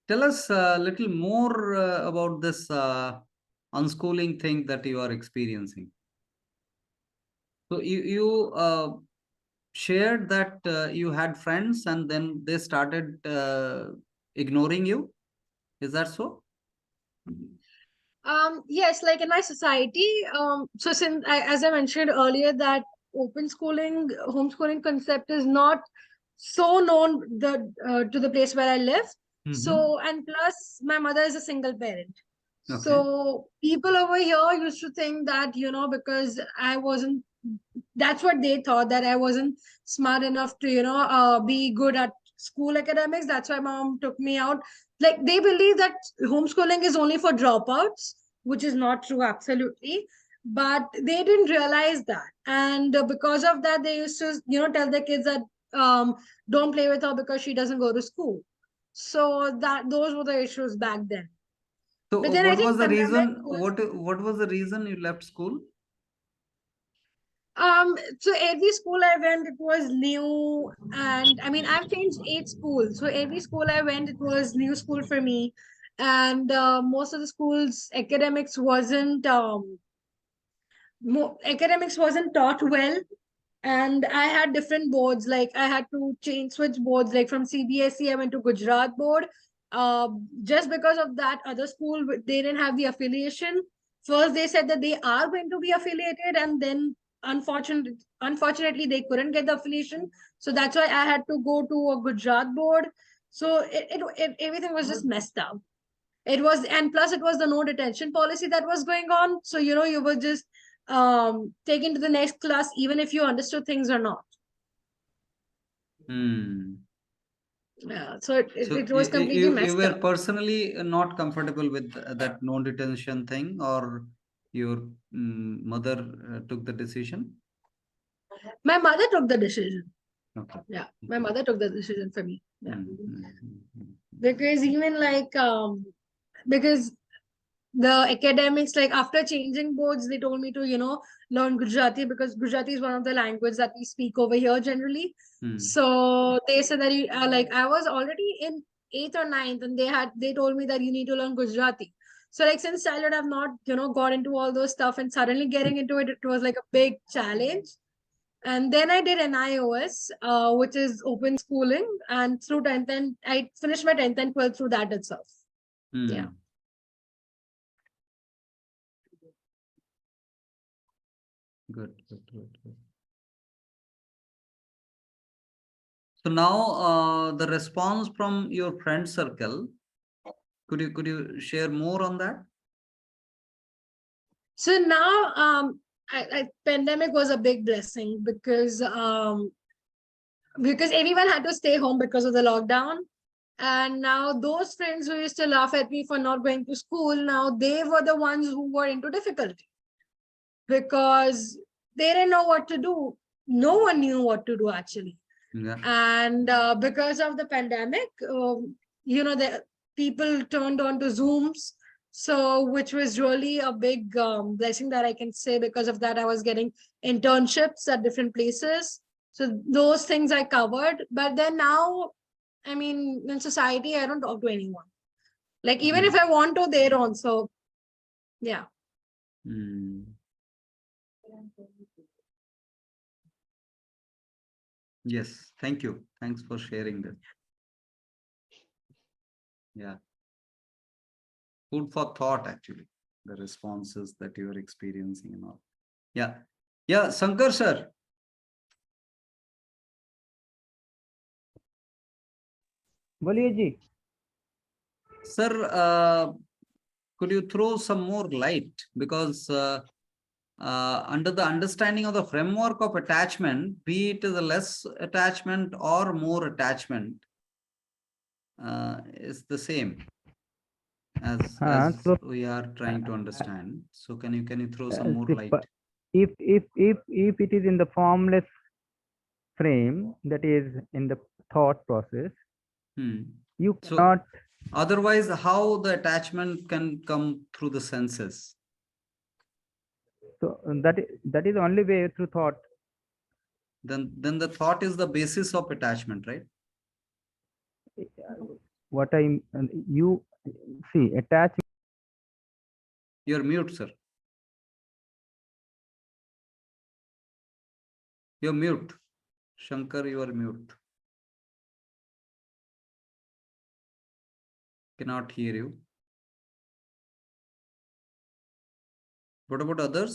Tell us a little more about this unschooling thing that you are experiencing. So you shared that you had friends and then they started ignoring you. Is that so? Yes, like in my society, so since as I mentioned earlier, that open schooling, homeschooling concept is not so known to the place where I live. So, and plus my mother is a single parent. Okay. So people over here used to think that, because I wasn't, that's what they thought, that I wasn't smart enough to, be good at school academics. That's why mom took me out. Like they believe that homeschooling is only for dropouts, which is not true, absolutely. But they didn't realize that. And because of that, they used to, tell their kids that don't play with her because she doesn't go to school. So that those were the issues back then. So But then I what think was the pandemic reason? was What was the reason you left school? so every school I went, it was new, and I mean I've changed 8 schools. So every school I went, it was new school for me, and most of the schools academics wasn't taught well, and I had different boards. Like I had to switch boards. Like from CBSE, I went to Gujarat board. Just because of that other school, they didn't have the affiliation. First, they said that they are going to be affiliated, and then unfortunately, they couldn't get the affiliation. So that's why I had to go to a Gujarat board. So everything was just messed up. It was, and plus it was the no detention policy that was going on. So you were just taken to the next class even if you understood things or not. Yeah, so it was completely You messed were up. personally not comfortable with that non detention thing, or your mother took the decision? My mother took the decision. Okay. Yeah, my mother took the decision for me. Yeah, Mm. because even like because the academics, like after changing boards, they told me to learn Gujarati, because Gujarati is one of the language that we speak over here generally. So they said that like I was already in 8th or 9th, and they told me that you need to learn Gujarati. So like since childhood I've not got into all those stuff, and suddenly getting into it, it was like a big challenge. And then I did NIOS, which is open schooling, and through 10th, and I finished my 10th and 12th through that itself. Yeah. Good. So now the response from your friend circle, could you share more on that? So now pandemic was a big blessing, because everyone had to stay home because of the lockdown. And now those friends who used to laugh at me for not going to school, now they were the ones who were into difficulty, because they didn't know what to do. No one knew what to do, actually. Yeah. And because of the pandemic, the people turned on to Zooms. So which was really a big blessing, that I can say. Because of that, I was getting internships at different places. So those things I covered. But then now, I mean, in society, I don't talk to anyone. Like even if I want to, they don't. So yeah. Yes, thank you. Thanks for sharing that. Yeah. Food for thought, actually, the responses that you are experiencing and all. Yeah. Yeah, Shankar sir. बोलिए जी. Sir, could you throw some more light? Because under the understanding of the framework of attachment, be it the less attachment or more attachment, is the same as So we are trying to understand. So can you throw some more light? if it is in the formless frame, that is in the thought process, you cannot. Otherwise, how the attachment can come through the senses? So that is only way through thought. Then the thought is the basis of attachment, right? what I you see attachment. You're mute, sir. You're mute. Shankar, you are mute. Cannot hear you. What about others?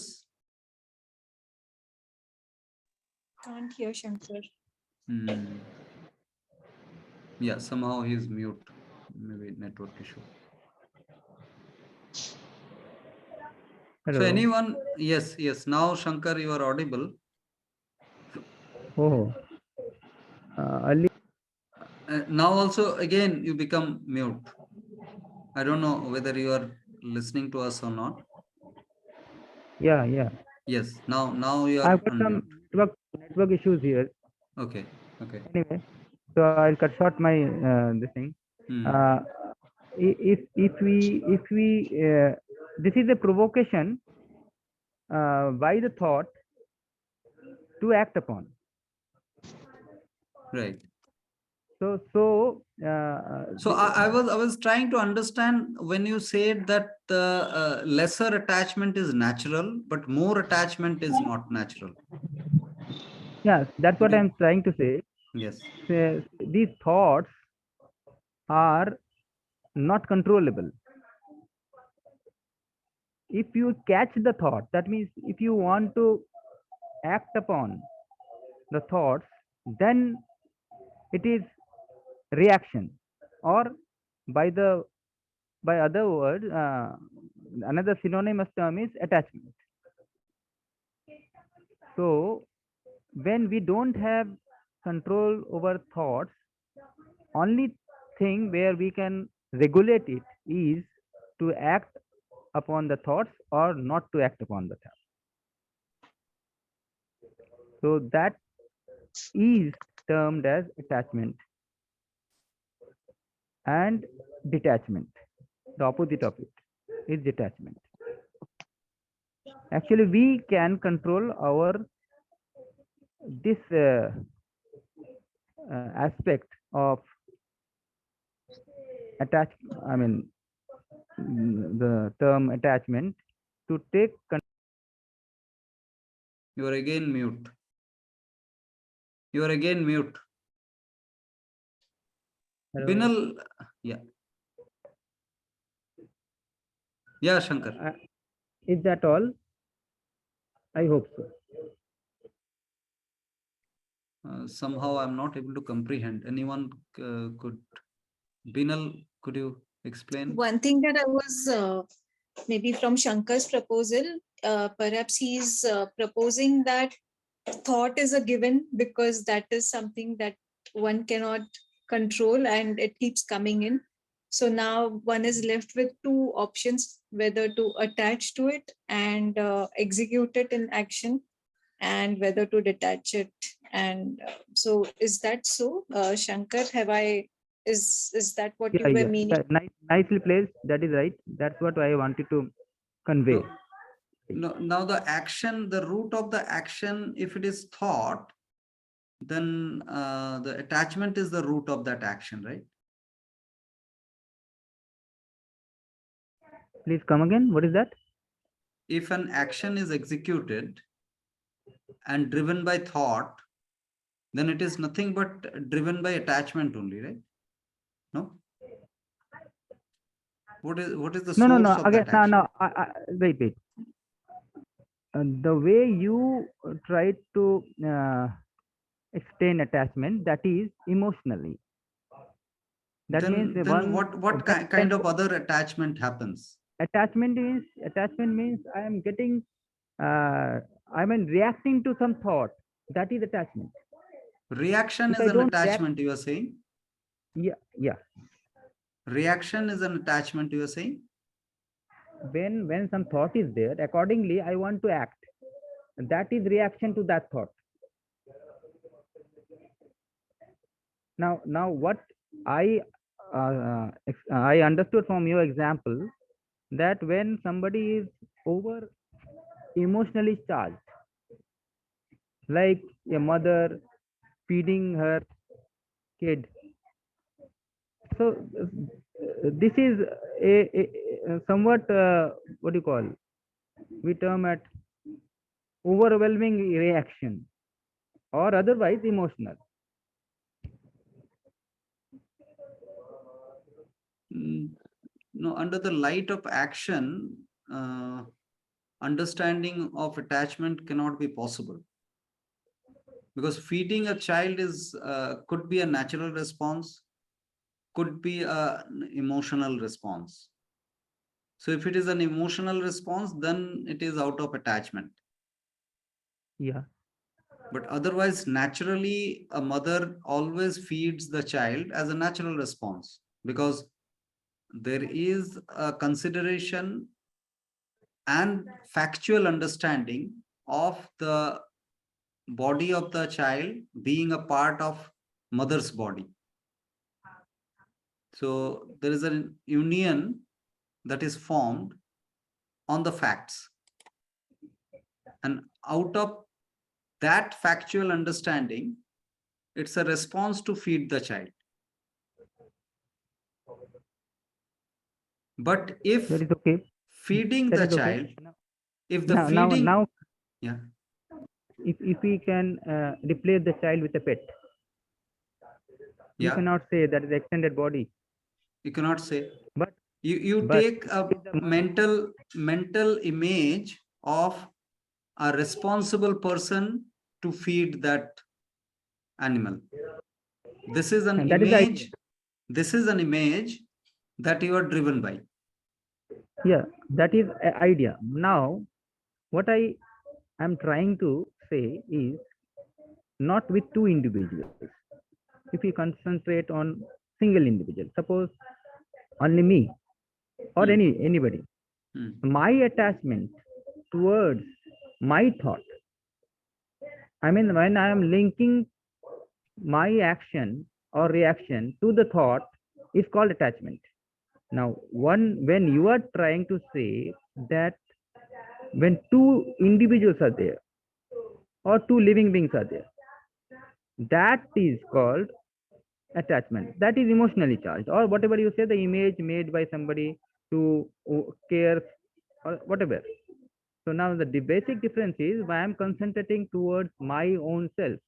Can't hear Shankar. Hmm. Yeah, somehow he's mute. Maybe network issue. So Hello. anyone? Yes, yes. Now Shankar, you are audible. Oh, early. Now also again you become mute. I don't know whether you are listening to us or not. Yeah, yeah. Yes. Now you are I've got unmute. some network issues here. Okay. Okay. Anyway, so I'll cut short my this thing. Hmm. If we this is a provocation by the thought to act upon. Right. So So I was trying to understand when you said that the lesser attachment is natural, but more attachment is not natural. yeah, that's what I'm trying to say. Yes. These thoughts are not controllable. If you catch the thought, that means if you want to act upon the thoughts, then it is reaction, or by other word, another synonymous term is attachment. So when we don't have control over thoughts, only thing where we can regulate it is to act upon the thoughts or not to act upon the thoughts. So that is termed as attachment and detachment. The opposite of it is detachment. Actually, we can control our this aspect of attach. I mean, the term attachment to take. You are again mute. You are again mute. Hello. Binal, yeah. Yeah, Shankar. Is that all? I hope so. Somehow I'm not able to comprehend. Anyone could, Binal, could you explain? One thing that I was maybe from Shankar's proposal, perhaps he's proposing that thought is a given because that is something that one cannot control and it keeps coming in. So now one is left with two options, whether to attach to it and execute it in action, and whether to detach it. And so is that so, Shankar? Is that what you were meaning? Nicely placed. That is right. That's what I wanted to convey. No, now the action, the root of the action, if it is thought, then the attachment is the root of that action, right? Please come again. What is that? If an action is executed and driven by thought, then it is nothing but driven by attachment only, right? No? What is the source of Again, that action? wait. The way you try to explain attachment, that is emotionally. That means what kind of other attachment happens? Attachment means I am getting I mean reacting to some thought. That is attachment. Reaction If is I an don't attachment, you are saying? Yeah. Reaction is an attachment, you are saying? When some thought is there, accordingly I want to act. That is reaction to that thought. Now what I understood from your example, that when somebody is over emotionally charged, like a mother feeding her kid, So this is a somewhat what do you call, we term at overwhelming reaction, or otherwise emotional. No, under the light of action, understanding of attachment cannot be possible, because feeding a child is could be a natural response, could be an emotional response. So if it is an emotional response, then it is out of attachment. Yeah. But otherwise, naturally, a mother always feeds the child as a natural response, because there is a consideration and factual understanding of the body of the child being a part of mother's body. So there is a union that is formed on the facts, and out of that factual understanding, it's a response to feed the child. But if That is okay. feeding That the is okay. child, if the Now, feeding, yeah, if we can replace the child with a pet, you yeah, cannot say that is extended body. you cannot say. But You but take a if the mother- mental image of a responsible person to feed that animal. This is an that is the idea. image. This is an image that you are driven by. Yeah, that is an idea. Now, what I am trying to say is not with two individuals. If you concentrate on single individual, suppose only me or Hmm. anybody, Hmm. my attachment towards my thought, I mean, when I am linking my action or reaction to the thought, is called attachment. Now, when you are trying to say that when two individuals are there or two living beings are there, that is called attachment. That is emotionally charged, or whatever you say, the image made by somebody to care or whatever. So now the basic difference is why I'm concentrating towards my own self.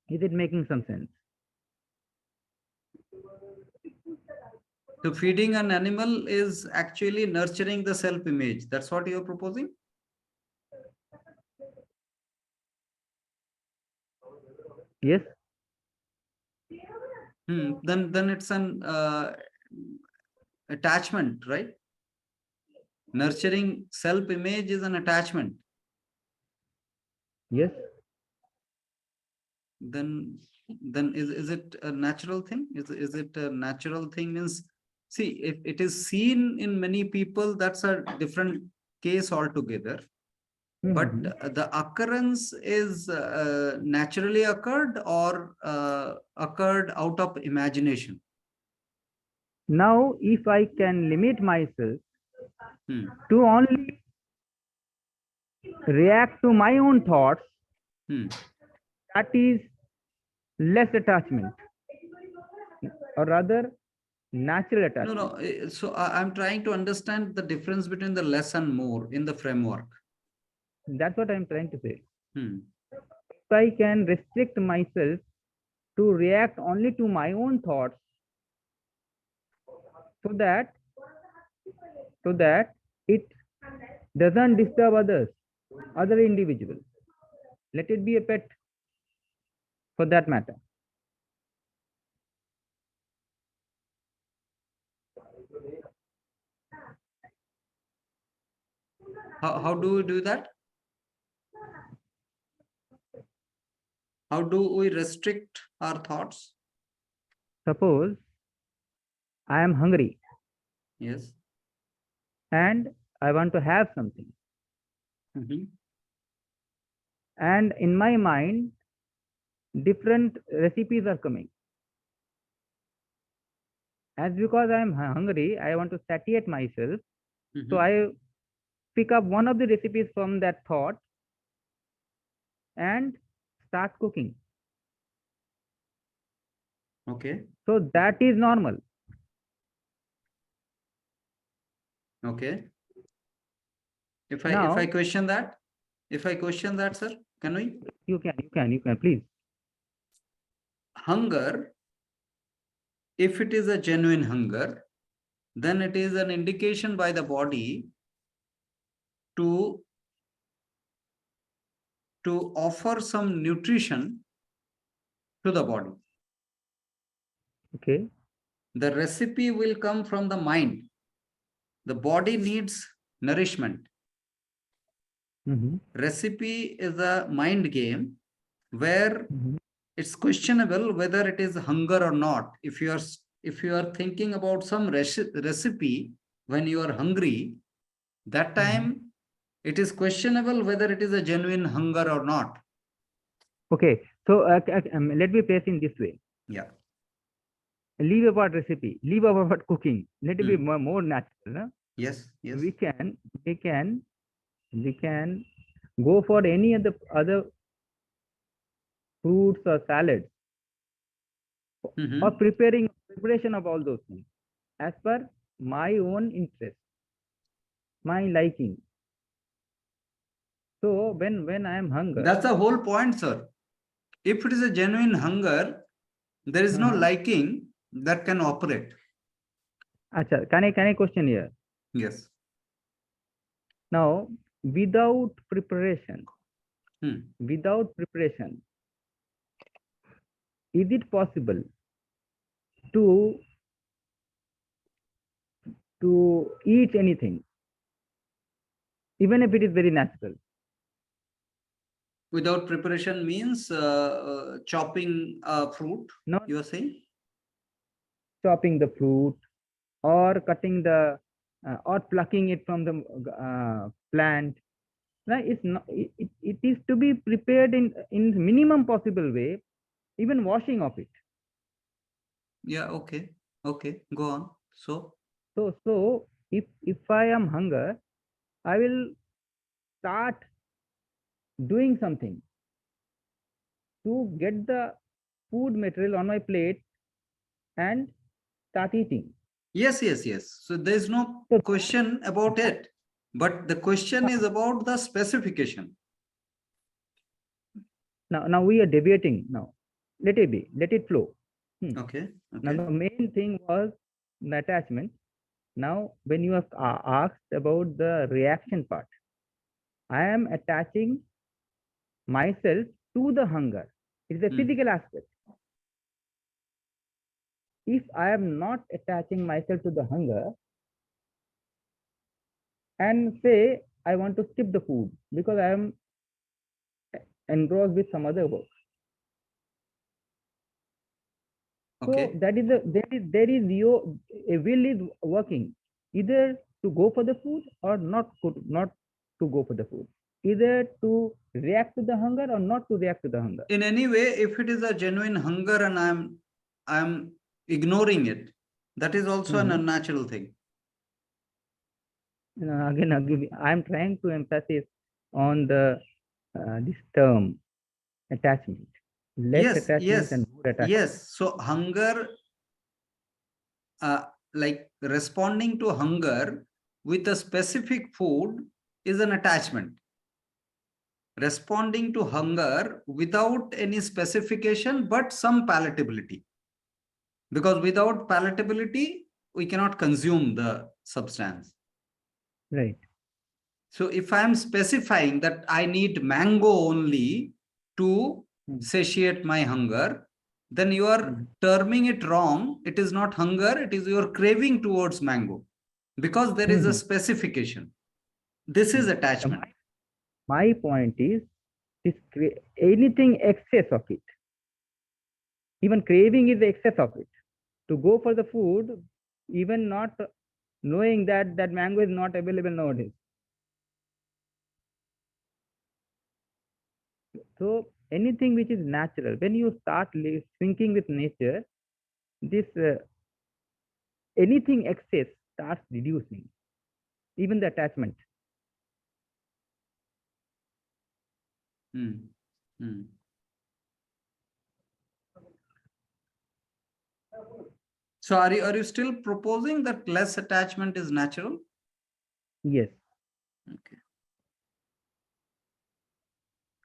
Is it making some sense? So feeding an animal is actually nurturing the self-image. That's what you're proposing? Yes. Then it's an attachment, right? Nurturing self-image is an attachment. Yes. Then is it a natural thing? Is it a natural thing? Means, see, if it is seen in many people, that's a different case altogether. But the occurrence is naturally occurred or occurred out of imagination. Now, if I can limit myself Hmm. to only react to my own thoughts, Hmm. that is less attachment, or rather natural No, attachment. no. So I'm trying to understand the difference between the less and more in the framework. That's what I'm trying to say. Hmm. If I can restrict myself to react only to my own thoughts, so that it doesn't disturb others, other individuals. Let it be a pet for that matter. How do we do that? How do we restrict our thoughts? Suppose I am hungry Yes. and I want to have something. Mm-hmm. And in my mind, different recipes are coming. As because I am hungry, I want to satiate myself. Mm-hmm. So I pick up one of the recipes from that thought and start cooking. Okay. So that is normal. Okay. If I Now question that, sir, can we? you can please. Hunger, if it is a genuine hunger, then it is an indication by the body to offer some nutrition to the body. Okay. The recipe will come from the mind. The body needs nourishment. Mhm, Recipe is a mind game where mhm. it's questionable whether it is hunger or not. If you are thinking about some recipe when you are hungry, that time it is questionable whether it is a genuine hunger or not. Okay. So let me place in this way. Yeah. Leave about recipe. Leave about cooking. Let it be Hmm. more natural. No? Yes. Yes. We can go for any other fruits or salads or Mhm. preparation of all those things as per my own interest, my liking. So when I am hunger, That's the whole point, sir. If it is a genuine hunger, there is no uh-huh. liking that can operate. Acha, can I question here? Yes. Now, without preparation, Hmm. is it possible to eat anything, even if it is very natural? Without preparation means chopping fruit, Not you are saying? chopping the fruit or cutting the or plucking it from the plant. Right? It's not. It is to be prepared in minimum possible way. Even washing of it. Yeah, okay. Okay, go on. So if I am hunger, I will start doing something to get the food material on my plate and start eating. Yes, yes, yes. So there is no So question about that, it, but the question is about the specification. now we are debating now. Let it be. Let it flow. Okay, Now okay. the main thing was the attachment. Now when you have asked about the reaction part, I am attaching myself to the hunger. It's a Hmm. physical aspect. If I am not attaching myself to the hunger and say I want to skip the food because I am engrossed with some other work. So Okay. there is your a will is working either to go for the food or not to go for the food, either to react to the hunger or not to react to the hunger. In any way, if it is a genuine hunger and I'm ignoring it, that is also an Mhm. unnatural thing. Again, I'm trying to emphasize on the this term attachment, less Yes, attachment yes, and more attachment. yes. So hunger, like responding to hunger with a specific food is an attachment. Responding to hunger without any specification but some palatability, because without palatability we cannot consume the substance. Right. So if I am specifying that I need mango only to Mm. satiate my hunger, then you are Mm. terming it wrong. It is not hunger, it is your craving towards mango, because there is a Mhm. specification. This is Mm. So attachment. my point is this anything excess of it, even craving is the excess of it. To go for the food, even not knowing that mango is not available nowadays. So anything which is natural, when you start syncing with nature, this anything excess starts reducing, even the attachment. Hmm. Hmm. So are you still proposing that less attachment is natural? Yes. Okay.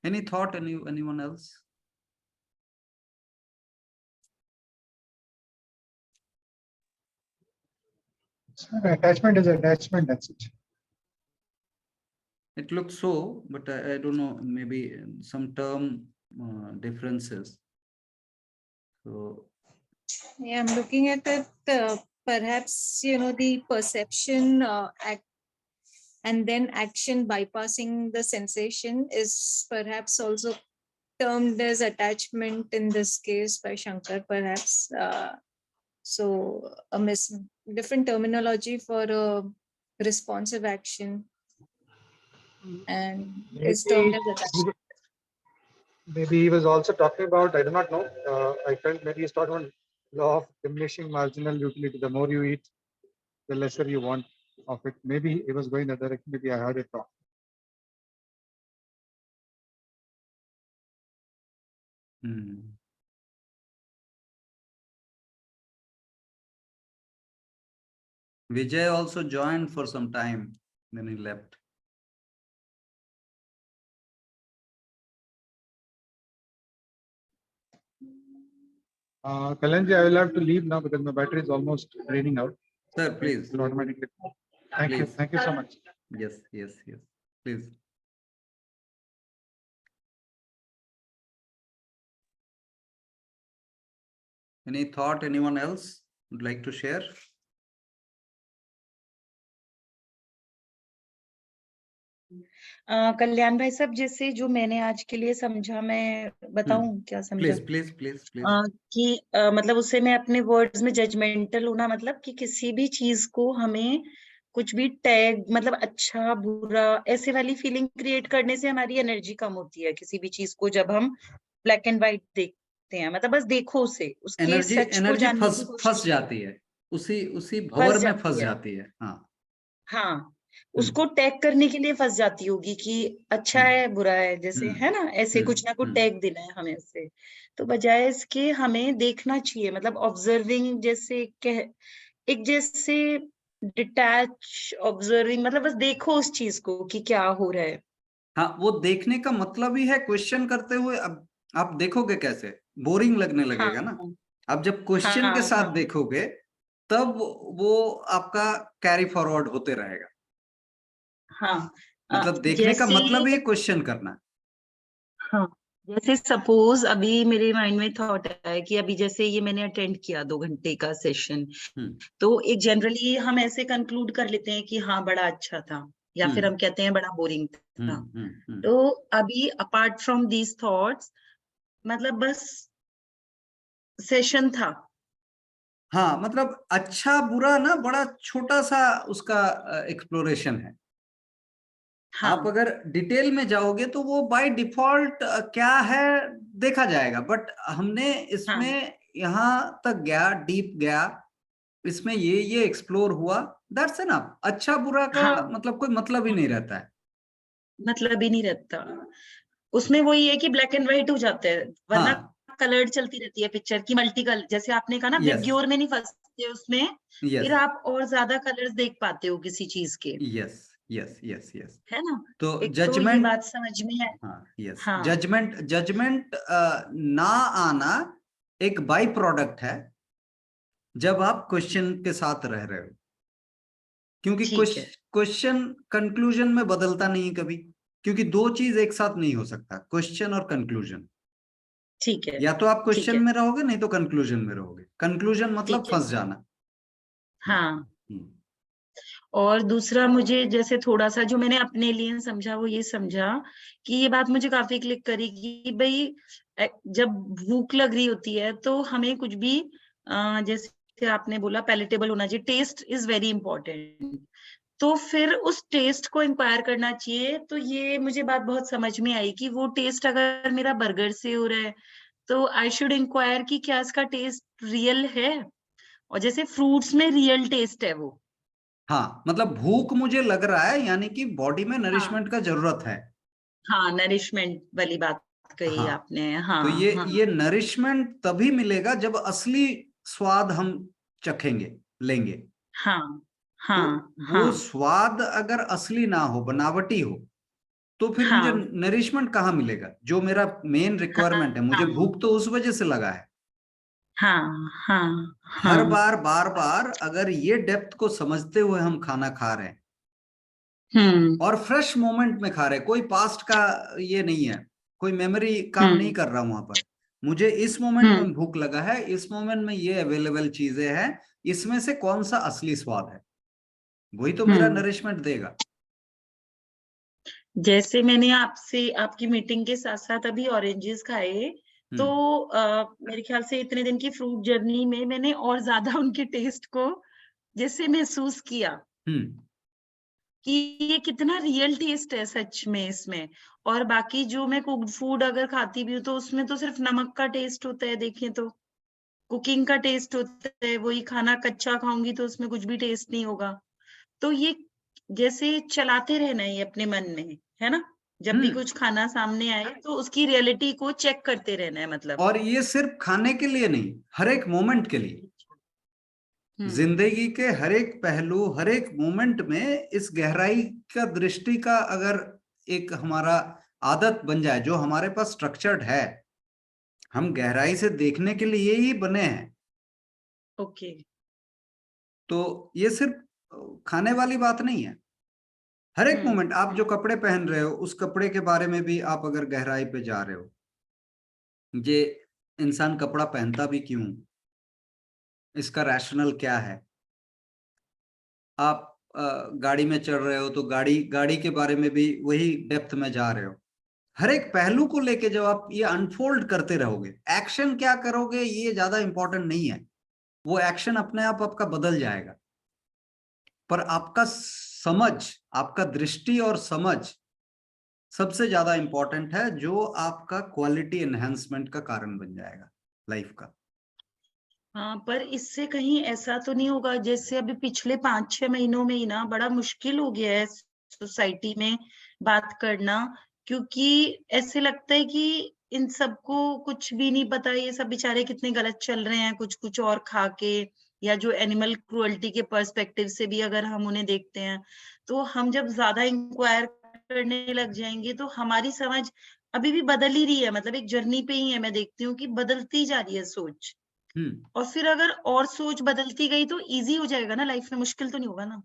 Any thought, anyone else? Attachment is attachment, that's it. It looks so, but I don't know, maybe some term differences. So Yeah, I'm looking at it, perhaps, the perception and then action bypassing the sensation is perhaps also termed as attachment in this case by Shankar, perhaps. So a different terminology for a responsive action and is termed as attachment. Maybe he was also talking about, I do not know, I felt maybe he's talking about law of diminishing marginal utility. The more you eat, the lesser you want of it. Maybe he was going that direction, maybe I heard it wrong. Vijay also joined for some time, then he left. Kalyanji, I will have to leave now because my battery is almost draining out. Sir, please. It will automatically. Thank you. Please. Thank you so much. Yes, yes, yes. Please. Any thought anyone else would like to share? कल्याण भाई साहब, जैसे जो मैंने आज के लिए समझा, मैं बताऊं क्या समझा? प्लीज प्लीज प्लीज कि मतलब उससे मैं अपने वर्ड्स में जजमेंटल होना, मतलब कि किसी भी चीज को हमें कुछ भी टैग, मतलब अच्छा बुरा ऐसे वाली फीलिंग क्रिएट करने से हमारी एनर्जी कम होती है। किसी भी चीज को जब हम ब्लैक एंड व्हाइट देखते हैं, मतलब बस देखो उसे, उसके एनर्जी सच को जानने की कोशिश फंस जाती है, उसी भंवर में फंस जाती है। हाँ, उसको टैग करने के लिए फंस जाती होगी कि अच्छा है बुरा है, जैसे है ना, ऐसे कुछ ना कुछ टैग देना है हमें उससे। तो बजाय इसके हमें देखना चाहिए, मतलब ऑब्जर्विंग, जैसे एक जैसे डिटैच ऑब्जर्विंग, मतलब बस देखो उस चीज को कि क्या हो रहा है। हाँ, वो देखने का मतलब ही है क्वेश्चन करते हुए। अब आप देखोगे कैसे, बोरिंग लगने लगेगा ना। अब जब क्वेश्चन के साथ देखोगे तब वो आपका कैरी फॉरवर्ड होते रहेगा। हाँ, मतलब देखने का मतलब ही क्वेश्चन करना। हाँ, जैसे सपोज अभी मेरे माइंड में थॉट है कि अभी जैसे ये मैंने अटेंड किया 2 घंटे का सेशन, तो एक जनरली हम ऐसे कंक्लूड कर लेते हैं कि हाँ बड़ा अच्छा था, या फिर हम कहते हैं बड़ा बोरिंग था। तो अभी अपार्ट फ्रॉम दीज थॉट्स, मतलब बस सेशन था। हाँ, मतलब अच्छा बुरा ना बड़ा छोटा सा उसका एक्सप्लोरेशन है। हाँ। आप अगर डिटेल में जाओगे तो वो बाय डिफॉल्ट क्या है देखा जाएगा, बट हमने इसमें यहाँ तक गया, डीप गया, इसमें ये एक्सप्लोर हुआ, दैट्स एनफ। अच्छा बुरा का मतलब कोई मतलब ही नहीं रहता है, मतलब ही नहीं रहता उसमें। वही है कि ब्लैक एंड व्हाइट हो जाता है, वरना कलर्ड चलती रहती है पिक्चर की, मल्टी कलर, जैसे आपने कहा ना, विग्योर में नहीं फंसते उसमें, फिर आप और ज्यादा कलर्स देख पाते हो किसी चीज के। यस यस यस यस, है ना। तो जजमेंट, ये बात समझ में है। यस, जजमेंट ना आना एक बाई प्रोडक्ट है जब आप क्वेश्चन के साथ रह रहे हो, क्योंकि क्वेश्चन कंक्लूजन में बदलता नहीं कभी, क्योंकि दो चीज एक साथ नहीं हो सकता, क्वेश्चन और कंक्लूजन। ठीक है, या तो आप क्वेश्चन में रहोगे, नहीं तो कंक्लूजन में रहोगे। कंक्लूजन मतलब फंस जाना। हाँ। और दूसरा, मुझे जैसे थोड़ा सा जो मैंने अपने लिए समझा, वो ये समझा कि ये बात मुझे काफी क्लिक करी कि भाई जब भूख लग रही होती है तो हमें कुछ भी जैसे आपने बोला पैलेटेबल होना चाहिए, टेस्ट इज वेरी इंपॉर्टेंट। तो फिर उस टेस्ट को इंक्वायर करना चाहिए। तो ये मुझे बात बहुत समझ में आई कि वो टेस्ट अगर मेरा बर्गर से हो रहा है तो आई शुड इंक्वायर कि क्या इसका टेस्ट रियल है, और जैसे फ्रूट्स में रियल टेस्ट है वो। हाँ, मतलब भूख मुझे लग रहा है, यानी कि बॉडी में नरिशमेंट का जरूरत है। हाँ, नरिशमेंट वाली बात कही आपने। हाँ, तो ये नरिशमेंट तभी मिलेगा जब असली स्वाद हम चखेंगे, लेंगे। हाँ तो हाँ वो हाँ स्वाद अगर असली ना हो, बनावटी हो, तो फिर मुझे हाँ नरिशमेंट कहाँ मिलेगा? जो मेरा मेन रिक्वायरमेंट है, मुझे हाँ भूख तो उस वजह से लगा है। हाँ हाँ हर हाँ। बार बार बार अगर ये डेप्थ को समझते हुए हम खाना खा रहे हैं हम्म और फ्रेश मोमेंट में खा रहे हैं, कोई पास्ट का ये नहीं है, कोई मेमोरी काम नहीं हम्म कर रहा वहां पर, मुझे इस मोमेंट हम्म में भूख लगा है, इस मोमेंट में ये अवेलेबल चीजें हैं, इसमें से कौन सा असली स्वाद है, वही तो मेरा हम्म। नरिशमेंट देगा। जैसे मैंने आपसे आपकी मीटिंग के साथ साथ अभी ऑरेंजेस खाए, तो मेरे ख्याल से इतने दिन की फ्रूट जर्नी में मैंने और ज्यादा उनके टेस्ट को जैसे महसूस किया हम्म कि ये कितना रियल टेस्ट है सच में इसमें। और बाकी जो मैं कुक्ड फूड अगर खाती भी हूँ तो उसमें तो सिर्फ नमक का टेस्ट होता है, देखें तो कुकिंग का टेस्ट होता है, वही खाना कच्चा खाऊंगी तो उसमें कुछ भी टेस्ट नहीं होगा। तो ये जैसे चलाते रहना है ये अपने मन में, है ना, जब भी हम्म। कुछ खाना सामने आए तो उसकी रियलिटी को चेक करते रहना है मतलब। और ये सिर्फ खाने के लिए नहीं, हर एक मोमेंट के लिए, हम्म जिंदगी के हर एक पहलू, हर एक मोमेंट में इस गहराई का, दृष्टि का अगर एक हमारा आदत बन जाए, जो हमारे पास स्ट्रक्चर्ड है, हम गहराई से देखने के लिए ही बने हैं, ओके। तो ये सिर्फ खाने वाली बात नहीं है। हर एक मोमेंट, आप जो कपड़े पहन रहे हो, उस कपड़े के बारे में भी आप अगर गहराई पे जा रहे हो, ये इंसान कपड़ा पहनता भी क्यों, इसका रैशनल क्या है। आप गाड़ी में चढ़ रहे हो तो गाड़ी गाड़ी के बारे में भी वही डेप्थ में जा रहे हो। हर एक पहलू को लेके जब आप ये अनफोल्ड करते रहोगे, एक्शन क्या करोगे ये ज्यादा इंपॉर्टेंट नहीं है, वो एक्शन अपने आप आपका बदल जाएगा, पर आपका समझ, आपका दृष्टि और समझ सबसे ज्यादा इंपॉर्टेंट है, जो आपका क्वालिटी एनहेंसमेंट का कारण बन जाएगा लाइफ का। हाँ, पर इससे कहीं ऐसा तो नहीं होगा जैसे अभी पिछले 5-6 महीनों में ही ना बड़ा मुश्किल हो गया है सोसाइटी में बात करना, क्योंकि ऐसे लगता है कि इन सबको कुछ भी नहीं पता, ये सब बेचारे कितने गलत चल रहे हैं कुछ कुछ और खा के, या जो एनिमल क्रुएल्टी के पर्सपेक्टिव से भी अगर हम उन्हें देखते हैं, तो हम जब ज्यादा इंक्वायर करने लग जाएंगे तो हमारी समझ अभी भी बदल ही रही है, मतलब एक जर्नी पे ही है, मैं देखती हूँ कि बदलती जा रही है सोच। और फिर अगर और सोच बदलती गई तो इजी हो जाएगा ना लाइफ में, मुश्किल तो नहीं होगा ना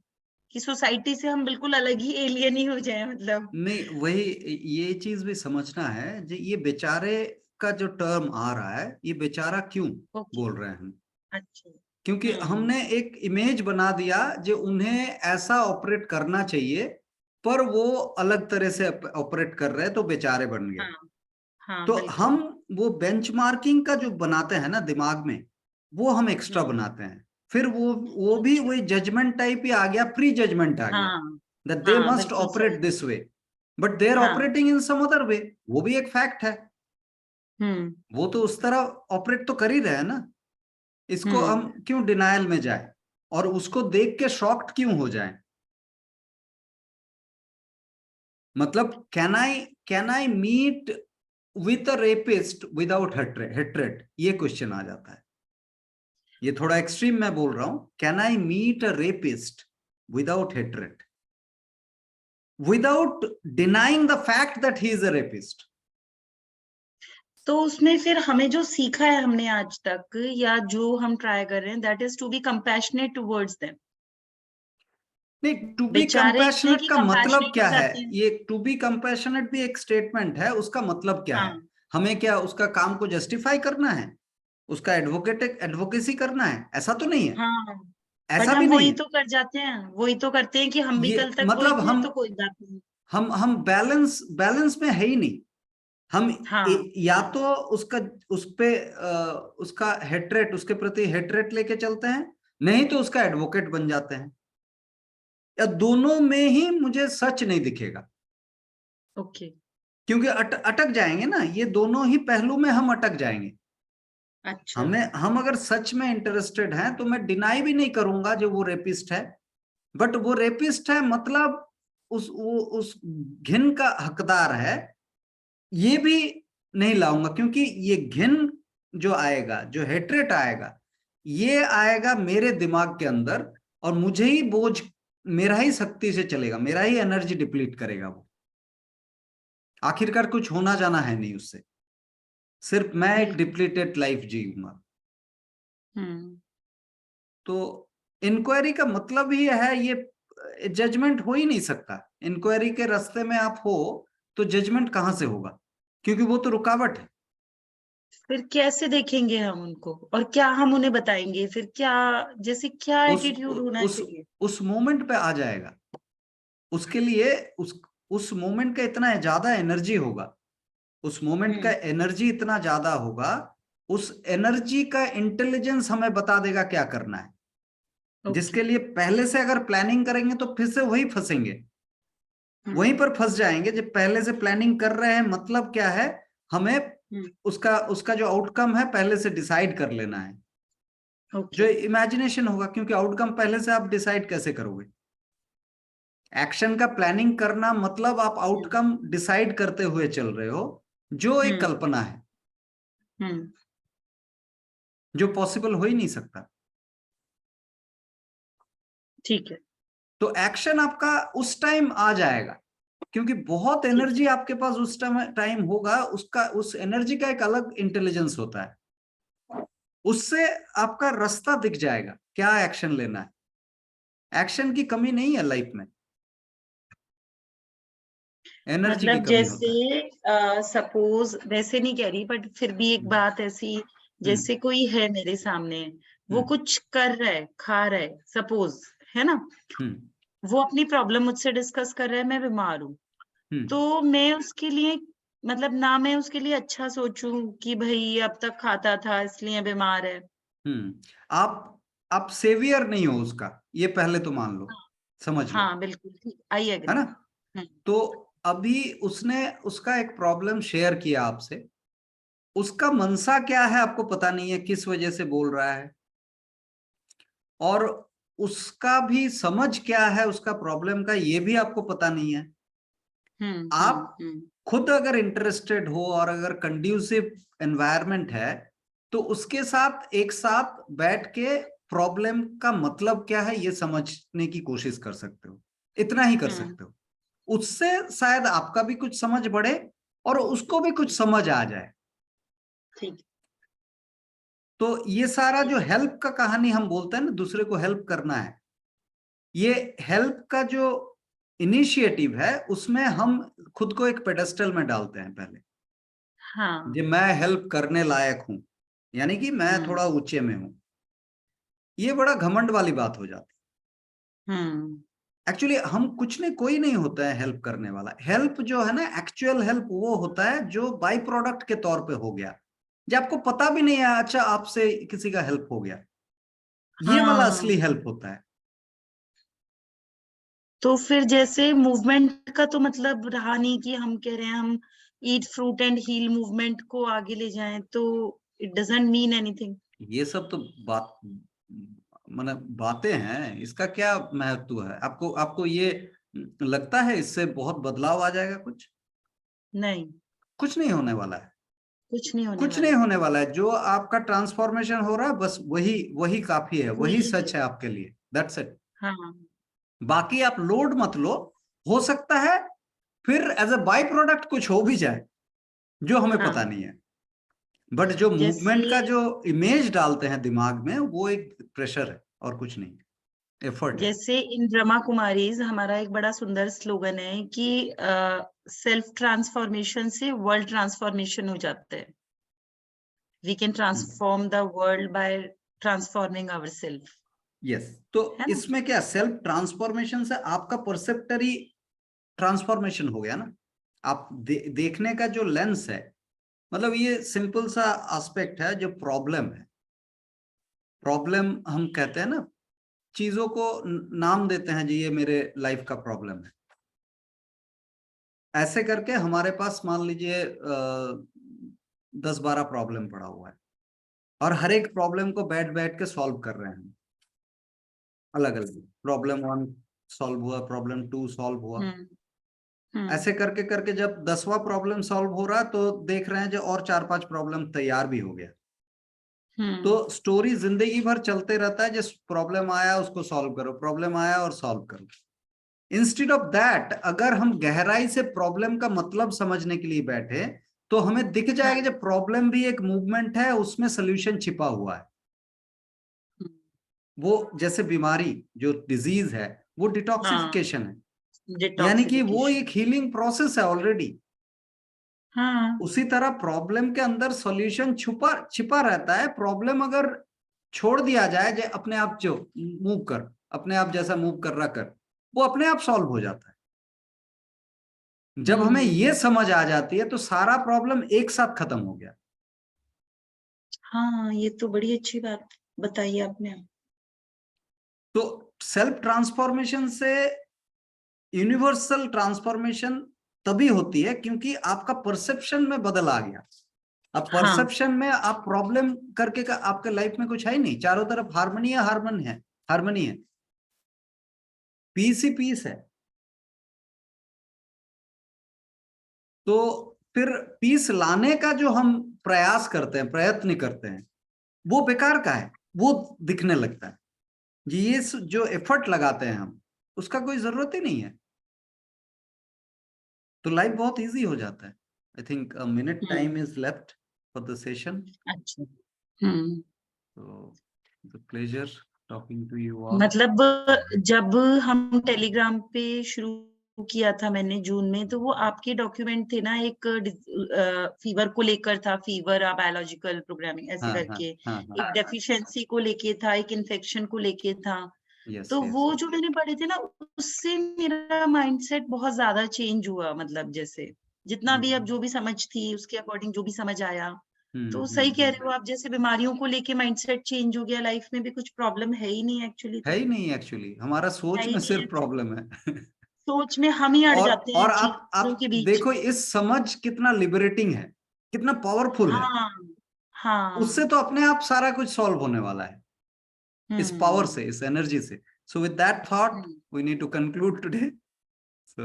कि सोसाइटी से हम बिल्कुल अलग ही एलियन ही हो जाए मतलब। नहीं, वही, ये चीज भी समझना है, ये बेचारे का जो टर्म आ रहा है, ये बेचारा क्यों ओके। बोल रहे हैं हम? अच्छा। क्योंकि हम्म। हमने एक इमेज बना दिया जो उन्हें ऐसा ऑपरेट करना चाहिए, पर वो अलग तरह से ऑपरेट कर रहे हैं, तो बेचारे बन गए। हाँ हाँ तो हम बिल्कुल। वो बेंचमार्किंग का जो बनाते हैं ना दिमाग में, वो हम एक्स्ट्रा हम्म। बनाते हैं, फिर वो भी अच्छा। वही जजमेंट टाइप ही आ गया, प्री जजमेंट आ गया, हाँ that they हाँ must बिल्कुल operate सही। this way, but they are हाँ। operating in some other way, वो भी एक फैक्ट है। हम्म वो तो उस तरह ऑपरेट तो कर ही रहे हैं ना, इसको हम हम्म। क्यों डिनायल में जाए और उसको देख के शॉक्ड क्यों हो जाए? मतलब can I meet with a rapist without hatred, ये क्वेश्चन आ जाता है। ये थोड़ा एक्सट्रीम मैं बोल रहा हूं, can I meet a rapist without hatred, without denying the fact that he is a rapist? तो उसमें फिर हमें जो सीखा है हमने आज तक या जो हम ट्राई कर रहे हैं, that is to be compassionate towards them. नहीं, टू बी बेचारे इतने कंपैशनेट की का मतलब कंपैशनेट हो क्या है? जाते हैं। ये टू बी कंपैशनेट भी एक स्टेटमेंट है, उसका मतलब क्या है? हाँ हमें क्या उसका काम को जस्टिफाई करना है, उसका एडवोकेसी करना है? ऐसा तो नहीं है, हाँ। ऐसा बट भी हम नहीं वही है। तो कर जाते हैं, वही तो करते हैं कि हम भी ये कल तक वही मतलब थे तो कोई बात नहीं। हम बैलेंस बैलेंस में है ही नहीं। हम हाँ या हाँ तो उसका, उस पे उसका हेट्रेट, उसके प्रति हेट्रेट लेके चलते हैं, नहीं तो उसका एडवोकेट बन जाते हैं, या दोनों में ही मुझे सच नहीं दिखेगा, ओके। क्योंकि अटक जाएंगे ना, ये दोनों ही पहलू में हम अटक जाएंगे। अच्छा। हम अगर सच में इंटरेस्टेड हैं तो मैं डिनाई भी नहीं करूंगा जो वो रेपिस्ट है, बट वो रेपिस्ट है मतलब उस घिन का हकदार है, ये भी नहीं लाऊंगा, क्योंकि ये घिन जो आएगा, जो हेट्रेट आएगा, ये आएगा मेरे दिमाग के अंदर और मुझे ही बोझ, मेरा ही शक्ति से चलेगा, मेरा ही एनर्जी डिप्लीट करेगा वो। आखिरकार कुछ होना जाना है नहीं उससे, सिर्फ मैं एक डिप्लीटेड लाइफ जीऊंगा। तो इंक्वायरी का मतलब ही है, ये जजमेंट हो ही नहीं सकता। इंक्वायरी के रास्ते में आप हो तो जजमेंट कहां से होगा, क्योंकि वो तो रुकावट है। फिर कैसे देखेंगे हम उनको, और क्या हम उन्हें बताएंगे फिर, क्या जैसे क्या उस एटीट्यूड होना उस चाहिए? उस मोमेंट पे आ जाएगा। उसके लिए उस मोमेंट का इतना ज्यादा एनर्जी होगा, उस मोमेंट का एनर्जी इतना ज्यादा होगा, उस एनर्जी का इंटेलिजेंस हमें बता देगा क्या करना है। जिसके लिए पहले से अगर प्लानिंग करेंगे तो फिर से वही फंसेंगे, वहीं पर फंस जाएंगे। जब पहले से प्लानिंग कर रहे हैं, मतलब क्या है, हमें उसका उसका जो आउटकम है पहले से डिसाइड कर लेना है। जो इमेजिनेशन होगा, क्योंकि आउटकम पहले से आप डिसाइड कैसे करोगे? एक्शन का प्लानिंग करना मतलब आप आउटकम डिसाइड करते हुए चल रहे हो, जो एक कल्पना है, जो पॉसिबल हो ही नहीं सकता। ठीक है। तो एक्शन आपका उस टाइम आ जाएगा, क्योंकि बहुत एनर्जी आपके पास उस टाइम होगा। उसका, उस एनर्जी का एक अलग इंटेलिजेंस होता है, उससे आपका रास्ता दिख जाएगा क्या एक्शन लेना है। एक्शन की कमी नहीं है लाइफ में, एनर्जी की मतलब कमी होता है। जैसे सपोज, वैसे नहीं कह रही बट फिर भी एक बात ऐसी, जैसे कोई है मेरे सामने, वो कुछ कर रहा है, खा रहा है, सपोज, है ना, वो अपनी प्रॉब्लम मुझसे डिस्कस कर रहा है, मैं बीमार हूँ, तो मैं उसके लिए, मतलब ना मैं उसके लिए अच्छा सोचूं कि भाई अब तक खाता था इसलिए बीमार है। आप सेवियर नहीं हो उसका, ये पहले तो मान लो, समझ लो, हाँ बिल्कुल, आई है एग्री। ना। तो अभी उसने उसका एक प्रॉब्लम शेयर किया आपसे, उसका मनसा क्या है आपको पता नहीं है, किस वजह से बोल रहा है, और उसका भी समझ क्या है उसका प्रॉब्लम का, ये भी आपको पता नहीं है। आप खुद अगर इंटरेस्टेड हो और अगर कंड्यूसिव एनवायरनमेंट है, तो उसके साथ एक साथ बैठ के प्रॉब्लम का मतलब क्या है ये समझने की कोशिश कर सकते हो, इतना ही कर सकते हो। उससे शायद आपका भी कुछ समझ बढ़े और उसको भी कुछ समझ आ जाए। ठीक। तो ये सारा जो हेल्प का कहानी हम बोलते हैं ना, दूसरे को हेल्प करना है, ये हेल्प का जो इनिशिएटिव है उसमें हम खुद को एक पेडेस्टल में डालते हैं पहले। हाँ। जो मैं हेल्प करने लायक हूं, यानी कि मैं थोड़ा ऊंचे में हूं, ये बड़ा घमंड वाली बात हो जाती है। एक्चुअली हम कुछ नहीं, कोई नहीं होता है हेल्प करने वाला। हेल्प जो है ना, एक्चुअल हेल्प वो होता है जो बाई प्रोडक्ट के तौर पे हो गया, जो आपको पता भी नहीं है, अच्छा आपसे किसी का हेल्प हो गया, ये वाला असली हेल्प होता है। तो फिर जैसे मूवमेंट का तो मतलब रहा नहीं कि हम कह रहे हैं हम eat fruit and heal movement को आगे ले जाएं, तो इट डजंट मीन एनीथिंग। ये सब तो बात, मतलब बातें हैं, इसका क्या महत्व है? आपको आपको ये लगता है इससे बहुत बदलाव आ जाएगा? नहीं, कुछ नहीं होने वाला है, कुछ नहीं होने कुछ वाला। नहीं होने वाला है। जो आपका ट्रांसफॉर्मेशन हो रहा है बस वही वही काफी है, वही सच है आपके लिए, दैट्स इट। हाँ। बाकी आप लोड मत लो, हो सकता है फिर एज ए बाई प्रोडक्ट कुछ हो भी जाए जो हमें पता नहीं है, बट जो मूवमेंट का जैसे जो इमेज डालते हैं दिमाग में वो एक प्रेशर है और कुछ नहीं, एफर्ट है। जैसे इन ब्रह्मा कुमारीज हमारा एक बड़ा सुंदर स्लोगन है कि सेल्फ ट्रांसफॉर्मेशन से वर्ल्ड ट्रांसफॉर्मेशन हो जाता है। We can transform the world by transforming ourselves. Yes, तो है ना? इसमें क्या, सेल्फ ट्रांसफॉर्मेशन से आपका परसेप्टरी ट्रांसफॉर्मेशन हो गया ना। आप देखने का जो लेंस है, मतलब ये सिंपल सा एस्पेक्ट है। जो प्रॉब्लम है, प्रॉब्लम हम कहते हैं ना, चीजों को नाम देते हैं जी, ये मेरे लाइफ का प्रॉब्लम है। ऐसे करके हमारे पास मान लीजिए 10-12 प्रॉब्लम पड़ा हुआ है, और हर एक प्रॉब्लम को बैठ बैठ के सॉल्व कर रहे हैं अलग अलग। प्रॉब्लम 1 सॉल्व हुआ, प्रॉब्लम 2 सॉल्व हुआ, ऐसे करके करके जब 10वां प्रॉब्लम सॉल्व हो रहा है तो देख रहे हैं जो और 4-5 प्रॉब्लम तैयार भी हो गया। तो स्टोरी जिंदगी भर चलते रहता है, जिस प्रॉब्लम आया उसको सॉल्व करो, प्रॉब्लम आया और सॉल्व करो। इंस्टेड ऑफ दैट, अगर हम गहराई से प्रॉब्लम का मतलब समझने के लिए बैठे तो हमें दिख जाएगा जब प्रॉब्लम भी एक मूवमेंट है, उसमें सोल्यूशन छिपा हुआ है। वो जैसे बीमारी जो डिजीज है वो डिटॉक्सिफिकेशन है, यानी कि वो एक हीलिंग प्रोसेस है ऑलरेडी। हाँ उसी तरह प्रॉब्लम के अंदर सॉल्यूशन छिपा रहता है। प्रॉब्लम अगर छोड़ दिया जाए अपने आप, जो मूव कर अपने आप जैसा मूव कर रहा कर, वो अपने आप सॉल्व हो जाता है। जब हमें ये समझ आ जाती है तो सारा प्रॉब्लम एक साथ खत्म हो गया। हाँ, ये तो बड़ी अच्छी बात बताई आपने। तो सेल्फ ट्रांसफॉर्मेशन से यूनिवर्सल ट्रांसफॉर्मेशन तभी होती है क्योंकि आपका परसेप्शन में बदल आ गया। अब परसेप्शन में आप प्रॉब्लम करके का आपके लाइफ में कुछ है ही नहीं, चारों तरफ हार्मनी है, हार्मनी है, पीस ही पीस है। तो फिर पीस लाने का जो हम प्रयास करते हैं, प्रयत्न करते हैं, वो बेकार का है, वो दिखने लगता है। ये जो एफर्ट लगाते हैं हम, उसका कोई जरूरत ही नहीं है। तो लाइफ बहुत इजी हो जाता है। I think a minute time is left for the session. अच्छा। तो pleasure talking to you all. मतलब जब हम टेलीग्राम पे शुरू किया था मैंने जून में, तो वो आपके डॉक्यूमेंट थे ना, एक फीवर को लेकर था, फीवर बायोलॉजिकल प्रोग्रामिंग ऐसे करके, एक डेफिशिएंसी को लेके था, एक इन्फेक्शन को लेके था। तो वो जो मैंने पढ़े थे ना, उससे मेरा माइंडसेट बहुत ज्यादा चेंज हुआ। मतलब जैसे जितना भी अब जो भी समझ थी उसके अकॉर्डिंग जो भी समझ आया, तो सही कह रहे हो आप, जैसे बीमारियों को लेके माइंडसेट चेंज हो गया, लाइफ में भी कुछ प्रॉब्लम है ही नहीं एक्चुअली। है ही नहीं एक्चुअली, हमारा सोच में सिर्फ प्रॉब्लम है। सोच में हम ही अड़ जाते हैं और चीजों के बीच। देखो इस समझ कितना लिबरेटिंग है, कितना पावरफुल है। हाँ उससे तो अपने आप सारा कुछ सॉल्व होने वाला है, इस पावर से, इस एनर्जी से। So with that thought we need to conclude today. So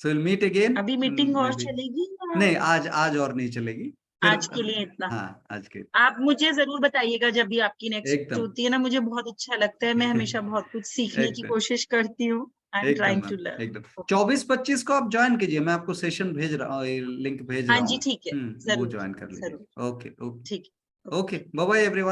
will meet again. अभी मीटिंग और चलेगी या? नहीं, आज और नहीं चलेगी। आज के लिए इतना। हाँ, आज के। आप मुझे जरूर बताइएगा जब भी आपकी नेक्स्ट एकदम होती है ना, मुझे बहुत अच्छा लगता है। मैं हमेशा बहुत कुछ सीखने की कोशिश करती हूँ। I am trying to learn. एकदम 24-25 को आप ज्वाइन कीजिए, मैं आपको सेशन भेज रहा हूँ, लिंक भेज रहा हाँ हूँ। जी, ठीक है, वो जरूर ज्वाइन कर लीजिए। जरूर, ओके ठीक। Okay, bye bye everyone.